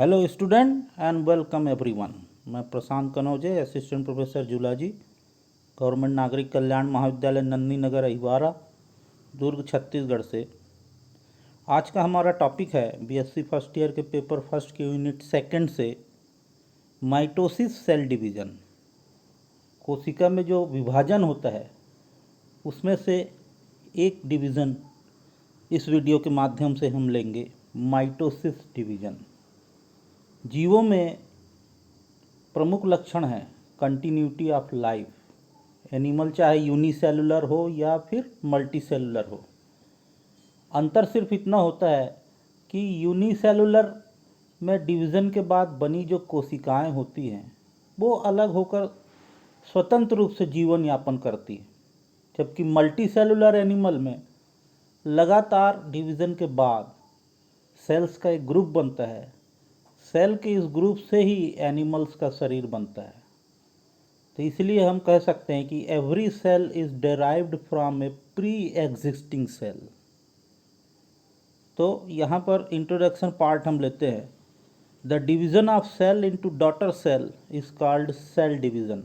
Hello student and welcome everyone. मैं प्रशांत Kanoje, assistant professor zoology, government नागरिक कल्याण महाविद्यालय नंदी नगर अहिवारा, दुर्ग, छत्तीसगढ़ से। आज का हमारा टॉपिक है बीएससी फर्स्ट ईयर के पेपर फर्स्ट के यूनिट सेकंड से माइटोसिस सेल डिवीज़न। कोशिका में जो विभाजन होता है उसमें से एक डिवीज़न इस वीडियो के माध्यम से हम लेंगे, माइटोसिस डिवीज़न। जीवों में प्रमुख लक्षण है कंटिन्यूटी ऑफ लाइफ। एनिमल चाहे यूनिसेलुलर हो या फिर मल्टीसेलुलर हो, अंतर सिर्फ इतना होता है कि यूनिसेलुलर में डिवीज़न के बाद बनी जो कोशिकाएं होती हैं वो अलग होकर स्वतंत्र रूप से जीवन यापन करती है, जबकि मल्टीसेलुलर एनिमल में लगातार डिवीज़न के बाद सेल्स का एक ग्रुप बनता है। सेल के इस ग्रुप से ही एनिमल्स का शरीर बनता है। तो इसलिए हम कह सकते हैं कि every cell is derived from a pre existing cell. तो यहाँ पर इंट्रोडक्शन पार्ट हम लेते हैं। The division of cell into daughter cell is called cell division.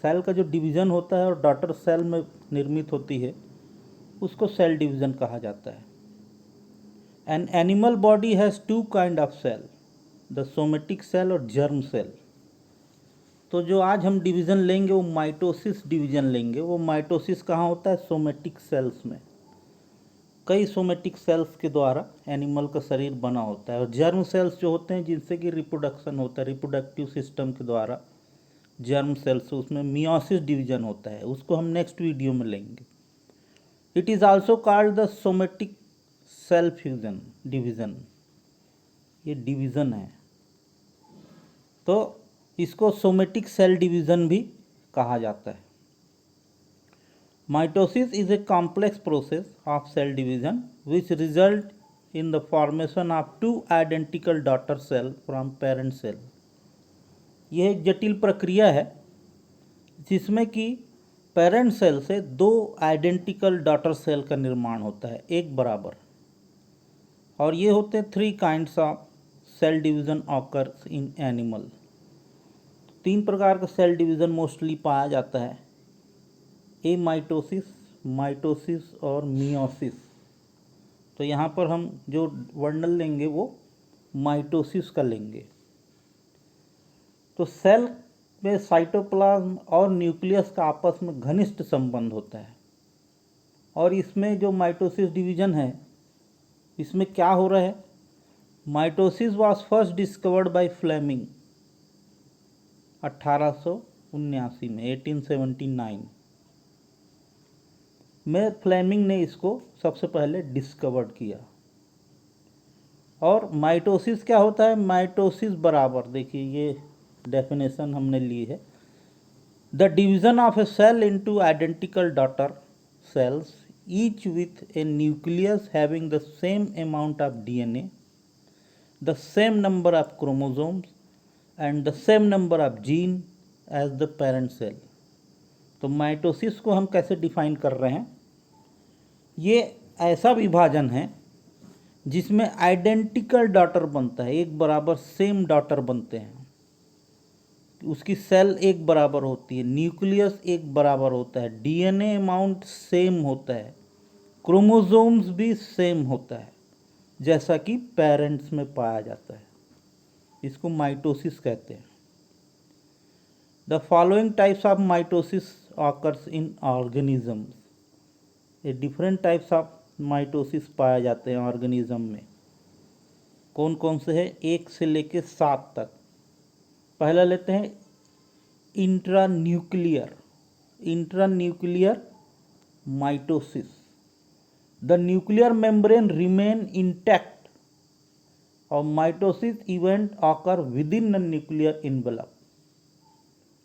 Cell का जो डिवीज़न होता है और डॉटर सेल में निर्मित होती है उसको सेल डिवीज़न कहा जाता है। An animal body has two kind of cell, the somatic cell और germ cell। तो जो आज हम डिवीज़न लेंगे वो माइटोसिस डिवीज़न लेंगे। वो माइटोसिस कहाँ होता है? सोमेटिक सेल्स में। कई सोमेटिक सेल्स के द्वारा एनिमल का शरीर बना होता है, और जर्म सेल्स जो होते हैं जिनसे कि रिप्रोडक्शन होता है, रिप्रोडक्टिव सिस्टम के द्वारा जर्म सेल्स, उसमें मियोसिस डिवीज़न होता है। उसको हम नेक्स्ट वीडियो में लेंगे। It is also called the somatic cell fusion division. ये डिवीज़न है तो इसको सोमेटिक सेल डिवीज़न भी कहा जाता है। Mitosis is a complex process of cell division which result in the formation of two identical daughter cell from parent cell. यह एक जटिल प्रक्रिया है जिसमें कि पेरेंट सेल से दो आइडेंटिकल डॉटर सेल का निर्माण होता है, एक बराबर। और ये होते हैं three kinds of cell division occurs in animal. तीन प्रकार का सेल डिवीज़न मोस्टली पाया जाता है, ए माइटोसिस, माइटोसिस और मियोसिस। तो यहाँ पर हम जो वर्णन लेंगे वो माइटोसिस का लेंगे। तो सेल में साइटोप्लाज्म और न्यूक्लियस का आपस में घनिष्ठ संबंध होता है, और इसमें जो माइटोसिस डिवीज़न है इसमें क्या हो रहा है? Mitosis was first discovered by Flemming 1879 में, 1879 में फ्लेमिंग ने इसको सबसे पहले डिस्कवर्ड किया। और माइटोसिस क्या होता है? माइटोसिस बराबर, देखिए ये डेफिनेशन हमने ली है, the division of a cell into identical daughter cells, each with a nucleus having the same amount of DNA, the same number of chromosomes and the same number of gene as the parent cell। तो mitosis को हम कैसे define कर रहे हैं? ये ऐसा विभाजन है जिसमें आइडेंटिकल डॉटर बनता है, एक बराबर सेम डॉटर बनते हैं। उसकी सेल एक बराबर होती है, न्यूक्लियस एक बराबर होता है, डीएनए अमाउंट सेम होता है, क्रोमोसोम्स भी सेम होता है जैसा कि पेरेंट्स में पाया जाता है। इसको माइटोसिस कहते हैं। The following types of mitosis occurs in organisms. ये डिफरेंट टाइप्स ऑफ माइटोसिस पाए जाते हैं ऑर्गेनिज्म में। कौन कौन से हैं? 1 से लेकर 7 तक। पहला लेते हैं intranuclear. Intranuclear mitosis, the nuclear membrane remain intact और mitosis event occur within the nuclear envelope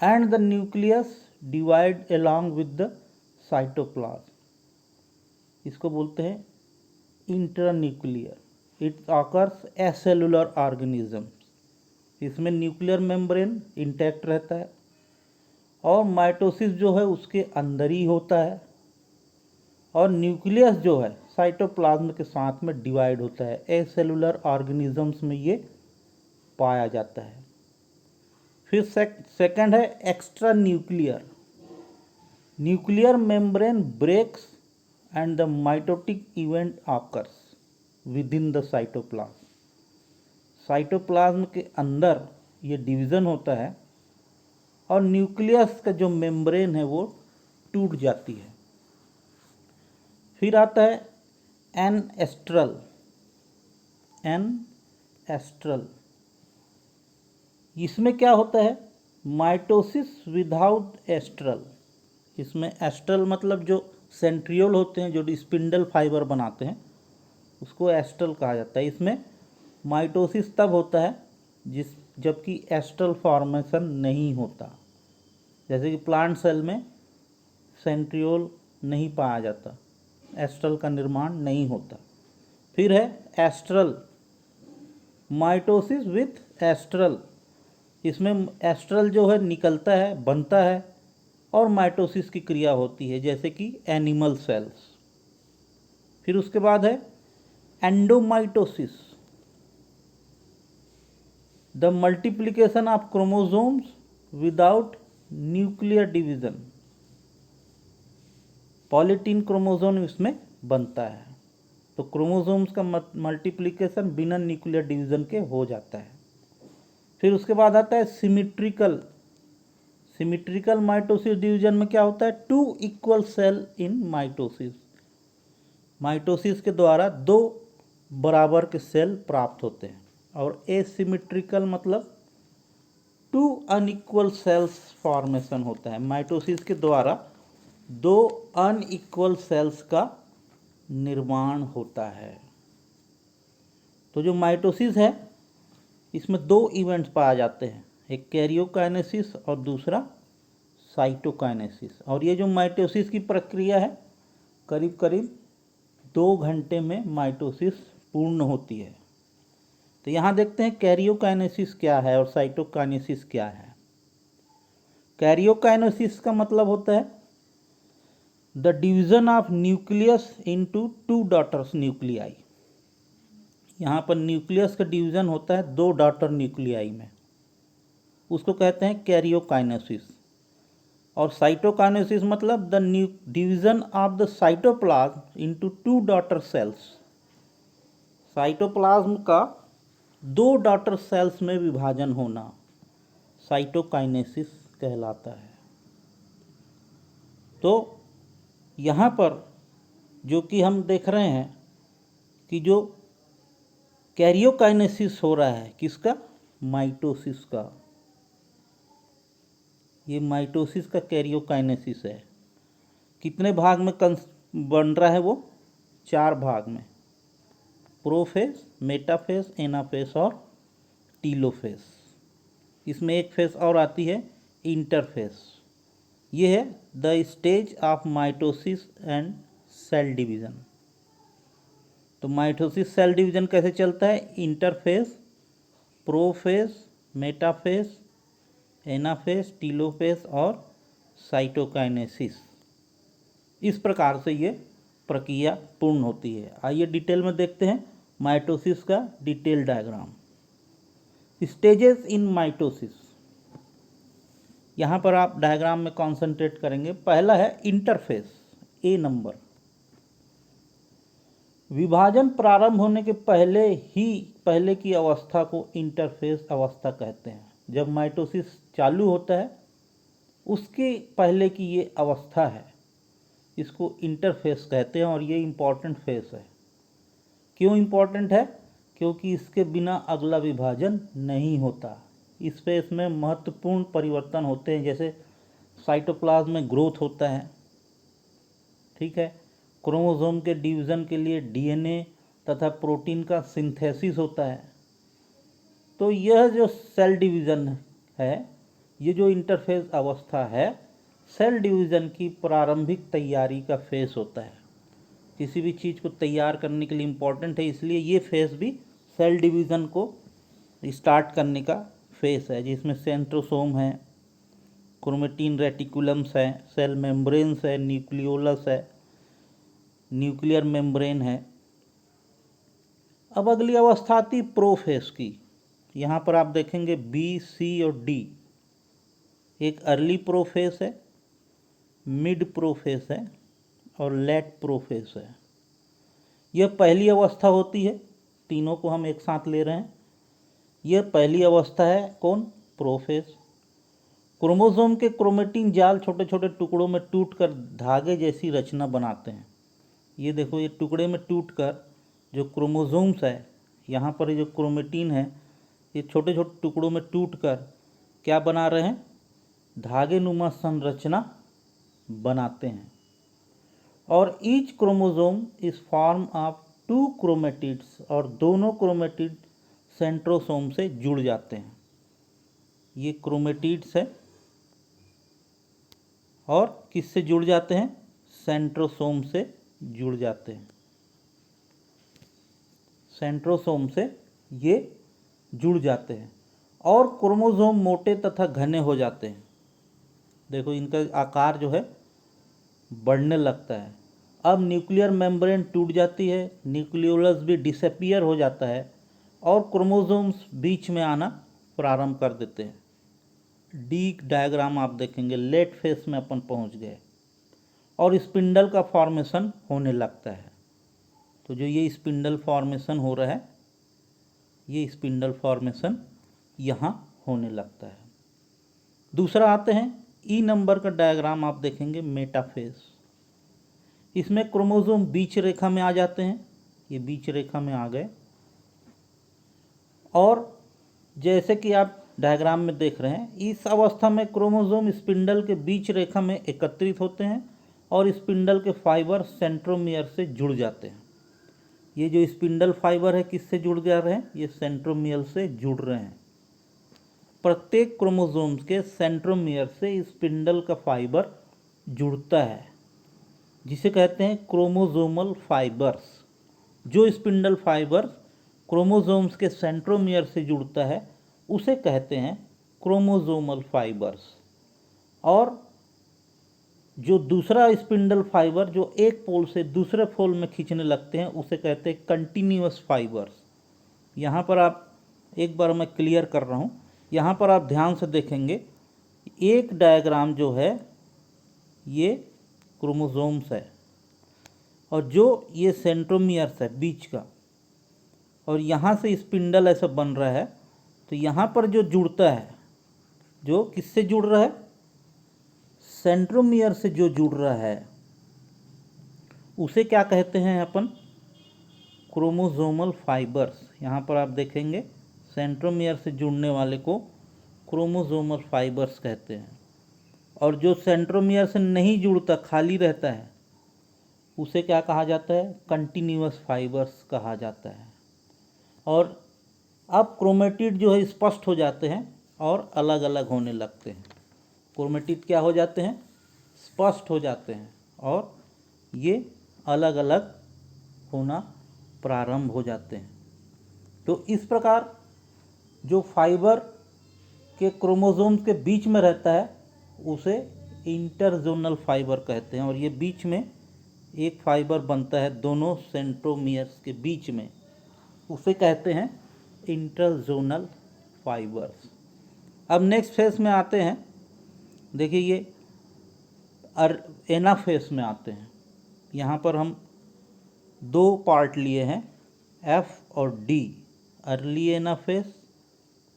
and the nucleus divide along with the cytoplasm. इसको बोलते हैं intranuclear. It occurs acellular organism. इसमें न्यूक्लियर मेम्ब्रेन इंटैक्ट रहता है और mitosis जो है उसके अंदर ही होता है, और न्यूक्लियस जो है साइटोप्लाज्म के साथ में डिवाइड होता है। एसेलुलर ऑर्गेनिजम्स में ये पाया जाता है। फिर सेकंड है extra nuclear. Nuclear membrane breaks and the mitotic event occurs within the cytoplasm. Cytoplasm के अंदर ये डिवीज़न होता है और न्यूक्लियस का जो मेम्ब्रेन है वो टूट जाती है। फिर आता है एन एस्ट्रल। इसमें क्या होता है? Mitosis without astral. इसमें एस्ट्रल मतलब जो सेंट्रियोल होते हैं, जो स्पिंडल फाइबर बनाते हैं, उसको एस्ट्रल कहा जाता है। इसमें माइटोसिस तब होता है जबकि एस्ट्रल फॉर्मेशन नहीं होता। जैसे कि प्लांट सेल में सेंट्रियोल नहीं पाया जाता, एस्ट्रल का निर्माण नहीं होता। फिर है एस्ट्रल, माइटोसिस विथ एस्ट्रल। इसमें एस्ट्रल जो है निकलता है, बनता है और माइटोसिस की क्रिया होती है, जैसे कि एनिमल सेल्स। फिर उसके बाद है एंडोमाइटोसिस, the multiplication of chromosomes without nuclear division. Polytene chromosome इसमें बनता है, तो क्रोमोसोम्स का मल्टीप्लिकेशन बिना न्यूक्लियर डिवीजन के हो जाता है। फिर उसके बाद आता है सिमिट्रिकल माइटोसिस डिवीजन में क्या होता है? 2 equal cell in mitosis. Mitosis के द्वारा 2 बराबर के सेल प्राप्त होते हैं। और एसिमेट्रिकल मतलब 2 अनइक्वल सेल्स फॉर्मेशन होता है। माइटोसिस के द्वारा 2 अनइक्वल सेल्स का निर्माण होता है। तो जो माइटोसिस है इसमें 2 इवेंट्स पाए जाते हैं, एक कैरियोकाइनेसिस और दूसरा साइटोकाइनेसिस। और ये जो माइटोसिस की प्रक्रिया है करीब करीब 2 घंटे में माइटोसिस पूर्ण होती है। तो यहाँ देखते हैं कैरियोकाइनेसिस क्या है और साइटोकाइनेसिस क्या है। कैरियोकाइनेसिस का मतलब होता है the division of nucleus into 2 daughters nuclei. यहाँ पर न्यूक्लियस का डिवीजन होता है 2 डॉटर न्यूक्लियाई में, उसको कहते हैं कैरियोकाइनेसिस। और साइटोकाइनेसिस मतलब the division of the cytoplasm into 2 daughter cells. Cytoplasm का 2 डॉटर सेल्स में विभाजन होना साइटोकाइनेसिस कहलाता है। तो यहाँ पर जो कि हम देख रहे हैं कि जो कैरियोकाइनेसिस हो रहा है किसका? माइटोसिस का। ये माइटोसिस का कैरियोकाइनेसिस है। कितने भाग में बन रहा है वो? 4 भाग में, प्रोफेस, मेटाफेस, एनाफेस और टीलोफेस। इसमें एक फेस और आती है इंटरफेस। ये है the stage of mitosis and cell division. तो माइटोसिस सेल डिवीज़न कैसे चलता है? Interphase, prophase, metaphase, anaphase, telophase और साइटोकाइनेसिस। इस प्रकार से ये प्रक्रिया पूर्ण होती है। आइए डिटेल में देखते हैं माइटोसिस का detail diagram. Stages in mitosis, यहाँ पर आप डायग्राम में कॉन्सेंट्रेट करेंगे। पहला है इंटरफेस, ए नंबर। विभाजन प्रारंभ होने के पहले की अवस्था को इंटरफेस अवस्था कहते हैं। जब माइटोसिस चालू होता है उसके पहले की ये अवस्था है, इसको इंटरफेस कहते हैं। और ये इम्पॉर्टेंट फेस है। क्यों इम्पॉर्टेंट है? क्योंकि इसके बिना अगला विभाजन नहीं होता। इस फेस में महत्वपूर्ण परिवर्तन होते हैं, जैसे साइटोप्लाज्म में ग्रोथ होता है, ठीक है, क्रोमोसोम के डिवीज़न के लिए डीएनए तथा प्रोटीन का सिंथेसिस होता है। तो यह जो सेल डिवीज़न है, ये जो इंटरफेस अवस्था है, सेल डिवीज़न की प्रारंभिक तैयारी का फेस होता है। किसी भी चीज़ को तैयार करने के लिए इम्पोर्टेंट है, इसलिए ये फेस भी सेल डिवीज़न को स्टार्ट करने का फेस है, जिसमें सेंट्रोसोम है, क्रोमेटिन रेटिकुलम्स है, सेल मेम्ब्रेन्स है, न्यूक्लियोलस है, न्यूक्लियर मेम्ब्रेन है। अब अगली अवस्था आती प्रोफेज की। यहाँ पर आप देखेंगे बी, सी और डी। एक अर्ली प्रोफेज है, मिड प्रोफेज है और लेट प्रोफेज है। यह पहली अवस्था होती है, तीनों को हम एक साथ ले रहे हैं। यह पहली अवस्था है कौन? प्रोफेज। क्रोमोसोम के क्रोमेटिन जाल छोटे छोटे टुकड़ों में टूटकर धागे जैसी रचना बनाते हैं। ये देखो, ये टुकड़े में टूटकर जो क्रोमोसोम्स है, यहाँ पर जो क्रोमेटिन है, ये छोटे छोटे टुकड़ों में टूटकर क्या बना रहे हैं? धागे नुमा संरचना बनाते हैं। और each chromosome is form of 2 chromatids, और दोनों क्रोमेटिड सेंट्रोसोम से जुड़ जाते हैं। ये क्रोमेटिड्स है और किससे जुड़ जाते हैं? सेंट्रोसोम से जुड़ जाते हैं। सेंट्रोसोम से ये जुड़ जाते हैं और क्रोमोसोम मोटे तथा घने हो जाते हैं। देखो, इनका आकार जो है बढ़ने लगता है। अब न्यूक्लियर मेम्ब्रेन टूट जाती है, न्यूक्लियोलस भी डिसअपियर हो जाता है और क्रोमोसोम्स बीच में आना प्रारंभ कर देते हैं। डी डायग्राम आप देखेंगे, लेट फेज में अपन पहुंच गए और स्पिंडल का फॉर्मेशन होने लगता है। तो जो ये स्पिंडल फॉर्मेशन हो रहा है, ये स्पिंडल फॉर्मेशन यहाँ होने लगता है। दूसरा आते हैं ई नंबर का डायग्राम आप देखेंगे, मेटाफेज। इसमें क्रोमोसोम बीच रेखा में आ जाते हैं, ये बीच रेखा में आ गए और जैसे कि आप डायग्राम में देख रहे हैं, इस अवस्था में क्रोमोसोम स्पिंडल के बीच रेखा में एकत्रित होते हैं और स्पिंडल के फाइबर सेंट्रोमियर से जुड़ जाते हैं। ये जो स्पिंडल फाइबर है किससे जुड़ जा रहे हैं? ये सेंट्रोमियर से जुड़ रहे हैं। प्रत्येक क्रोमोसोम्स के सेंट्रोमियर से स्पिंडल का फाइबर जुड़ता है, जिसे कहते हैं क्रोमोसोमल फाइबर्स। जो स्पिंडल फाइबर क्रोमोसोम्स के सेंट्रोमियर से जुड़ता है उसे कहते हैं क्रोमोसोमल फाइबर्स। और जो दूसरा स्पिंडल फाइबर जो एक पोल से दूसरे पोल में खींचने लगते हैं उसे कहते हैं कंटिन्यूअस फाइबर्स। यहाँ पर आप, एक बार मैं क्लियर कर रहा हूँ, यहाँ पर आप ध्यान से देखेंगे, एक डायग्राम जो है ये क्रोमोसोम्स है और जो ये सेंट्रोमियर्स है बीच का, और यहाँ से स्पिंडल ऐसा बन रहा है। तो यहाँ पर जो जुड़ता है, जो किससे जुड़ रहा है? सेंट्रोमियर से जो जुड़ रहा है उसे क्या कहते हैं अपन? Chromosomal fibres. यहाँ पर आप देखेंगे सेंट्रोमियर से जुड़ने वाले को क्रोमोसोमल फाइबर्स कहते हैं, और जो सेंट्रोमियर से नहीं जुड़ता, खाली रहता है, उसे क्या कहा जाता है? कंटिन्यूअस फाइबर्स कहा जाता है। और अब क्रोमेटिड जो है स्पष्ट हो जाते हैं और अलग अलग होने लगते हैं। क्रोमेटिड क्या हो जाते हैं? स्पष्ट हो जाते हैं और ये अलग अलग होना प्रारंभ हो जाते हैं। तो इस प्रकार जो फाइबर के क्रोमोसोम्स के बीच में रहता है उसे इंटरजोनल फाइबर कहते हैं, और ये बीच में एक फाइबर बनता है दोनों सेंट्रोमियर्स के बीच में, उसे कहते हैं इंटरजोनल फाइबर्स। अब नेक्स्ट फेज में आते हैं, देखिए ये एनाफेज में आते हैं। यहाँ पर हम 2 पार्ट लिए हैं, एफ और D, early anaphase,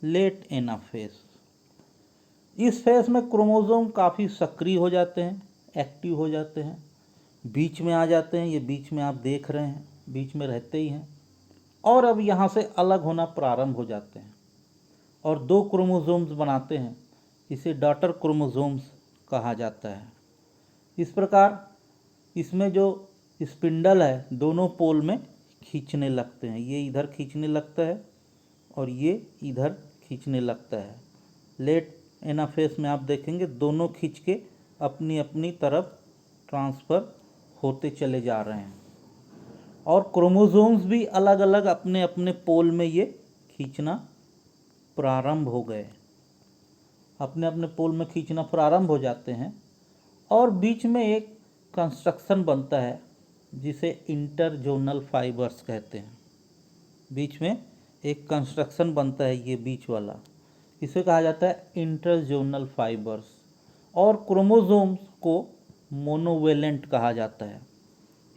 late anaphase. इस फेज में क्रोमोसोम काफ़ी सक्रिय हो जाते हैं, एक्टिव हो जाते हैं, बीच में आ जाते हैं। ये बीच में आप देख रहे हैं, बीच में रहते ही हैं, और अब यहाँ से अलग होना प्रारंभ हो जाते हैं और 2 क्रोमोसोम्स बनाते हैं। इसे डॉटर क्रोमोसोम्स कहा जाता है। इस प्रकार इसमें जो स्पिंडल है दोनों पोल में खींचने लगते हैं। ये इधर खींचने लगता है और ये इधर खींचने लगता है। लेट एनाफेज में आप देखेंगे दोनों खींच के अपनी अपनी तरफ ट्रांसफ़र होते चले जा रहे हैं, और क्रोमोसोम्स भी अलग अलग अपने अपने पोल में ये खींचना प्रारंभ हो गए, अपने अपने पोल में खींचना प्रारंभ हो जाते हैं। और बीच में एक कंस्ट्रक्शन बनता है जिसे इंटरजोनल फाइबर्स कहते हैं। बीच में एक कंस्ट्रक्शन बनता है, ये बीच वाला, इसे कहा जाता है इंटरजोनल फाइबर्स। और क्रोमोसोम्स को मोनोवेलेंट कहा जाता है।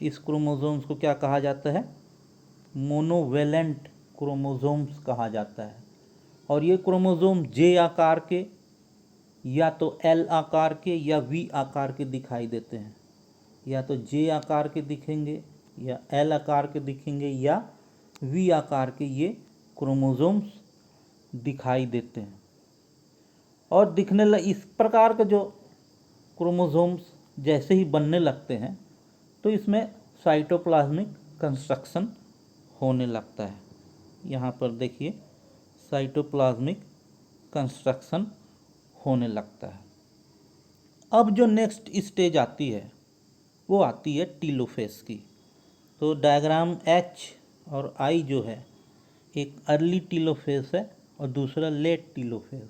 इस क्रोमोसोम्स को क्या कहा जाता है? मोनोवेलेंट क्रोमोसोम्स कहा जाता है। और ये क्रोमोसोम जे आकार के या तो एल आकार के या वी आकार के दिखाई देते हैं। या तो जे आकार के दिखेंगे या एल आकार के दिखेंगे या वी आकार के ये क्रोमोसोम्स दिखाई देते हैं। और इस प्रकार के जो क्रोमोसोम्स जैसे ही बनने लगते हैं तो इसमें साइटोप्लाज्मिक कंस्ट्रक्शन होने लगता है। यहाँ पर देखिए साइटोप्लाज्मिक कंस्ट्रक्शन होने लगता है। अब जो नेक्स्ट स्टेज आती है वो आती है टीलोफेज की। तो डायग्राम एच और आई जो है, एक अर्ली टीलोफेज है और दूसरा लेट टीलोफेज।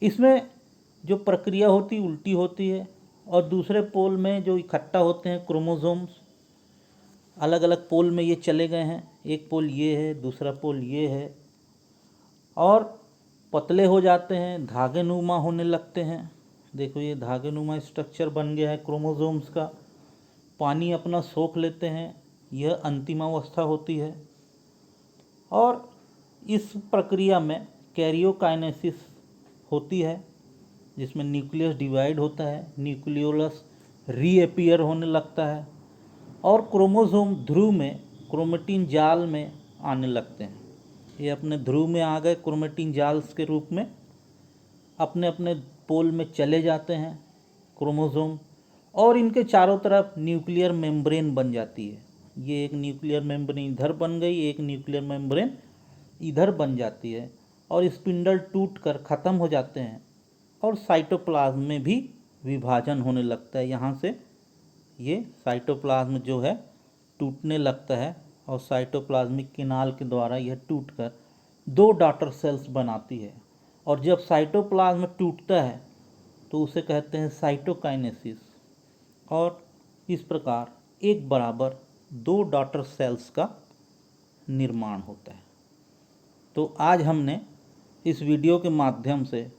इसमें जो प्रक्रिया होती उल्टी होती है और दूसरे पोल में जो इकट्ठा होते हैं क्रोमोसोम्स, अलग अलग पोल में ये चले गए हैं। एक पोल ये है, दूसरा पोल ये है, और पतले हो जाते हैं, धागे नुमा होने लगते हैं। देखो ये धागे नुमा स्ट्रक्चर बन गया है क्रोमोसोम्स का। पानी अपना सोख लेते हैं, यह अंतिम अवस्था होती है। और इस प्रक्रिया में कैरियोकाइनेसिस होती है, जिसमें न्यूक्लियस डिवाइड होता है, न्यूक्लियोलस रीअपीयर होने लगता है और क्रोमोसोम ध्रुव में क्रोमेटिन जाल में आने लगते हैं। ये अपने ध्रुव में आ गए क्रोमेटिन जाल्स के रूप में, अपने अपने पोल में चले जाते हैं क्रोमोसोम, और इनके चारों तरफ न्यूक्लियर मेम्ब्रेन बन जाती है। ये एक न्यूक्लियर मेम्ब्रेन इधर बन गई, एक न्यूक्लियर मेम्ब्रेन इधर बन जाती है, और स्पिंडल टूट कर ख़त्म हो जाते हैं और साइटोप्लाज्म में भी विभाजन होने लगता है। यहाँ से ये साइटोप्लाज्म जो है टूटने लगता है और साइटोप्लाज्मिक किनाल के द्वारा यह टूटकर 2 डॉटर सेल्स बनाती है। और जब साइटोप्लाज्म टूटता है तो उसे कहते हैं साइटोकाइनेसिस। और इस प्रकार एक बराबर 2 डॉटर सेल्स का निर्माण होता है। तो आज हमने इस वीडियो के माध्यम से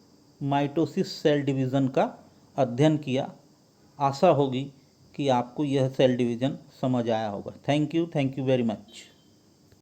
माइटोसिस सेल डिवीज़न का अध्ययन किया। आशा होगी कि आपको यह सेल डिवीज़न समझ आया होगा। Thank you very much.